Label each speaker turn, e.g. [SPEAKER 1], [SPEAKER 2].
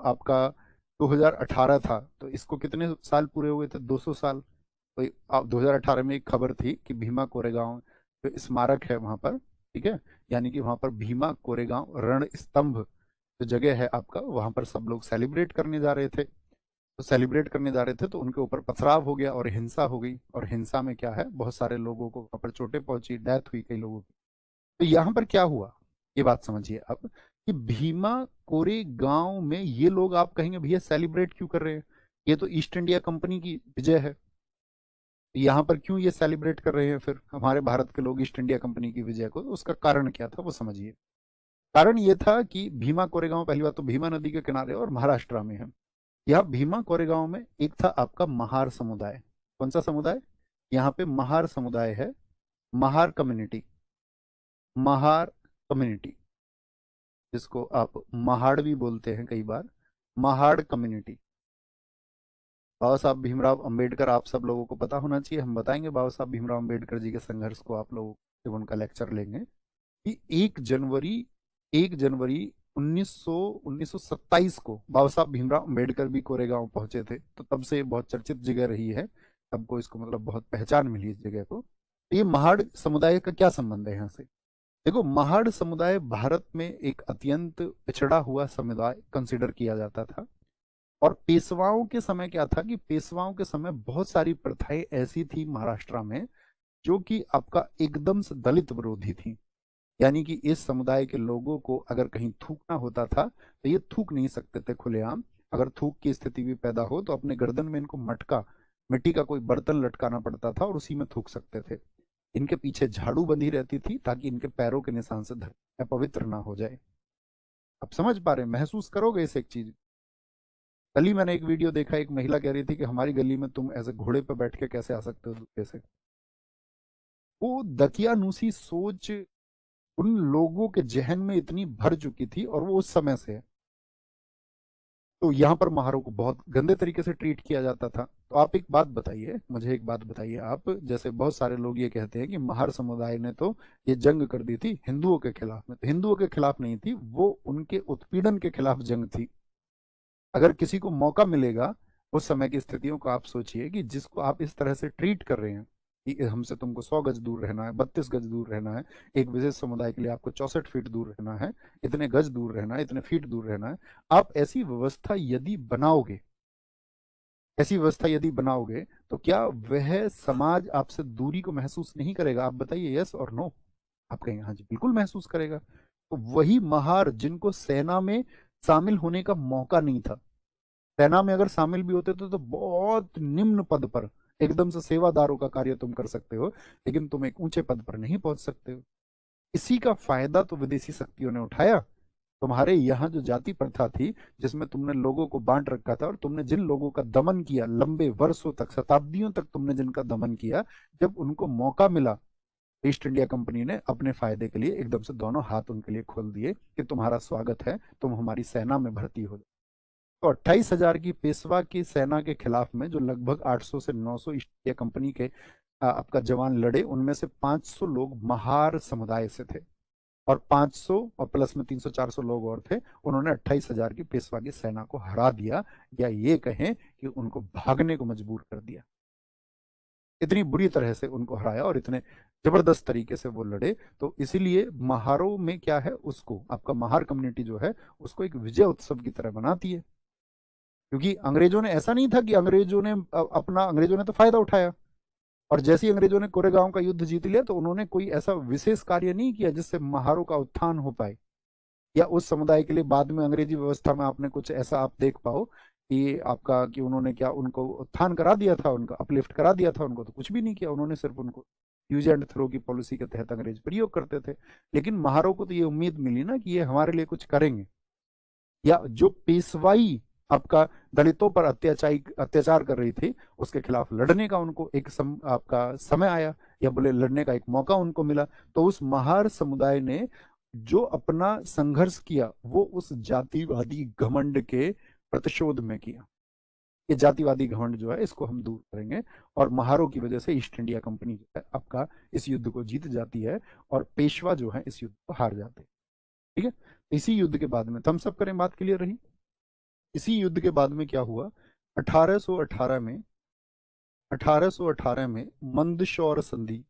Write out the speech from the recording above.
[SPEAKER 1] आपका 2018 था, तो इसको कितने साल पूरे हुए थे? 200 साल। तो 2018 में एक खबर थी कि भीमा कोरेगांव जो स्मारक है वहां पर, ठीक है, यानी कि वहां पर भीमा कोरेगांव रण स्तंभ जो जगह है आपका, वहां पर सब लोग सेलिब्रेट करने जा रहे थे। तो सेलिब्रेट करने जा रहे थे तो उनके ऊपर पथराव हो गया और हिंसा हो गई, और हिंसा में क्या है, बहुत सारे लोगों को वहां पर चोटें पहुंची, डेथ हुई कई लोगों की। तो यहाँ पर क्या हुआ, ये बात समझिए अब, कि भीमा कोरे गांव में ये लोग, आप कहेंगे भैया सेलिब्रेट क्यों कर रहे हैं, ये तो ईस्ट इंडिया कंपनी की विजय है, यहाँ पर क्यों ये सेलिब्रेट कर रहे हैं फिर हमारे भारत के लोग ईस्ट इंडिया कंपनी की विजय को? तो उसका कारण क्या था वो समझिए। कारण ये था कि भीमा कोरेगांव, पहली बात तो भीमा नदी के किनारे और महाराष्ट्र में है। यहाँ भीमा कोरेगांव में एक था आपका महार समुदाय। कौन सा समुदाय? यहाँ पे महार समुदाय है, महार कम्युनिटी, महार कम्युनिटी, जिसको आप महाड़ भी बोलते हैं कई बार, महाड़ कम्युनिटी। बाबा साहब भीमराव अंबेडकर आप सब लोगों को पता होना चाहिए, हम बताएंगे बाबा साहब भीमराव अंबेडकर जी के संघर्ष को आप लोगों जब उनका लेक्चर लेंगे, कि 1 जनवरी, 1 जनवरी 1927 को बाबा साहब भीमराव अंबेडकर भी कोरेगांव पहुंचे थे। तो तब से ये बहुत चर्चित जगह रही है, सबको इसको मतलब बहुत पहचान मिली इस जगह को। तो ये महाड़ समुदाय का क्या संबंध है यहाँ से? देखो, महाड़ समुदाय भारत में एक अत्यंत पिछड़ा हुआ समुदाय कंसिडर किया जाता था। और पेशवाओं के समय क्या था कि पेशवाओं के समय बहुत सारी प्रथाएं ऐसी थी महाराष्ट्र में जो कि आपका एकदम से दलित विरोधी थी। यानी कि इस समुदाय के लोगों को अगर कहीं थूकना होता था तो ये थूक नहीं सकते थे खुलेआम। अगर थूक की स्थिति भी पैदा हो तो अपने गर्दन में इनको मटका, मिट्टी का कोई बर्तन लटकाना पड़ता था और उसी में थूक सकते थे। इनके पीछे झाड़ू बंधी रहती थी ताकि इनके पैरों के निशान से धरती अपवित्र ना हो जाए। आप समझ पा रहे हैं? महसूस करोगे इस एक चीज। कल ही मैंने एक वीडियो देखा, एक महिला कह रही थी कि हमारी गली में तुम ऐसे घोड़े पर बैठ के कैसे आ सकते हो दूसरे से। वो दकियानूसी सोच उन लोगों के जहन में इतनी भर चुकी थी, और वो उस समय से है। तो यहाँ पर महारों को बहुत गंदे तरीके से ट्रीट किया जाता था। तो आप एक बात बताइए, मुझे एक बात बताइए आप, जैसे बहुत सारे लोग ये कहते हैं कि महार समुदाय ने तो ये जंग कर दी थी हिंदुओं के खिलाफ में, तो हिंदुओं के खिलाफ नहीं थी वो, उनके उत्पीड़न के खिलाफ जंग थी। अगर किसी को मौका मिलेगा, उस समय की स्थितियों को आप सोचिए कि जिसको आप इस तरह से ट्रीट कर रहे हैं कि हमसे तुमको 100 गज दूर रहना है, 32 गज दूर रहना है, एक विशेष समुदाय के लिए आपको 64 फीट दूर रहना है, इतने गज दूर रहना है, इतने फीट दूर रहना है। आप ऐसी व्यवस्था यदि बनाओगे, ऐसी व्यवस्था यदि बनाओगे, तो क्या वह समाज आपसे दूरी को महसूस नहीं करेगा? आप बताइए, यस और नो। आप कहेंगे हाँ जी बिल्कुल महसूस करेगा। तो वही महार जिनको सेना में शामिल होने का मौका नहीं था, सेना में अगर शामिल भी होते थे तो बहुत निम्न पद पर, एकदम से सेवादारों का कार्य तुम कर सकते हो, लेकिन तुम एक ऊंचे पद पर नहीं पहुंच सकते हो। इसी का फायदा तो विदेशी शक्तियों ने उठाया। तुम्हारे यहाँ जो जाति प्रथा थी, जिसमें तुमने लोगों को बांट रखा था, और तुमने जिन लोगों का दमन किया लंबे वर्षों तक, शताब्दियों तक तुमने जिनका दमन किया, जब उनको मौका मिला, ईस्ट इंडिया कंपनी ने अपने फायदे के लिए एकदम से दोनों हाथ उनके लिए खोल दिए कि तुम्हारा स्वागत है, तुम हमारी सेना में भर्ती हो। तो 28,000 की पेशवा की सेना के खिलाफ में जो लगभग 800 से 900 ईस्ट इंडिया कंपनी के आपका जवान लड़े, उनमें से 500 लोग महार समुदाय से थे, और 500 और प्लस में 300-400 लोग और थे। उन्होंने 28,000 की पेशवा की सेना को हरा दिया, या ये कहें कि उनको भागने को मजबूर कर दिया। इतनी बुरी तरह से उनको हराया और इतने जबरदस्त तरीके से वो लड़े। तो इसीलिए महारों में क्या है, उसको आपका महार कम्युनिटी जो है उसको एक विजय उत्सव की तरह बनाती है। क्योंकि अंग्रेजों ने, ऐसा नहीं था कि अंग्रेजों ने अपना, अंग्रेजों ने तो फायदा उठाया, और जैसे ही अंग्रेजों ने कोरेगांव का युद्ध जीत लिया तो उन्होंने कोई ऐसा विशेष कार्य नहीं किया जिससे महारों का उत्थान हो पाए, या उस समुदाय के लिए बाद में अंग्रेजी व्यवस्था में आपने कुछ ऐसा आप देख पाओ कि आपका, कि उन्होंने क्या उनको उत्थान करा दिया था, उनका अपलिफ्ट करा दिया था उनको? तो कुछ भी नहीं किया उन्होंने, सिर्फ उनको यूज एंड थ्रो की पॉलिसी के तहत अंग्रेज प्रयोग करते थे। लेकिन महारों को तो ये उम्मीद मिली ना कि ये हमारे लिए कुछ करेंगे, या जो पेशवाई आपका दलितों पर अत्याचार कर रही थी, उसके खिलाफ लड़ने का उनको एक आपका समय आया, या बोले लड़ने का एक मौका उनको मिला। तो उस महार समुदाय ने जो अपना संघर्ष किया वो उस जातिवादी घमंड के प्रतिशोध में किया। ये जातिवादी घमंड जो है इसको हम दूर करेंगे, और महारों की वजह से ईस्ट इंडिया कंपनी जो है आपका इस युद्ध को जीत जाती है, और पेशवा जो है इस युद्ध को हार जाते हैं। ठीक है, इसी युद्ध के बाद में, तो हम सब करें, बात क्लियर रही? इसी युद्ध के बाद में क्या हुआ, 1818 में 1818 में मंदसौर संधि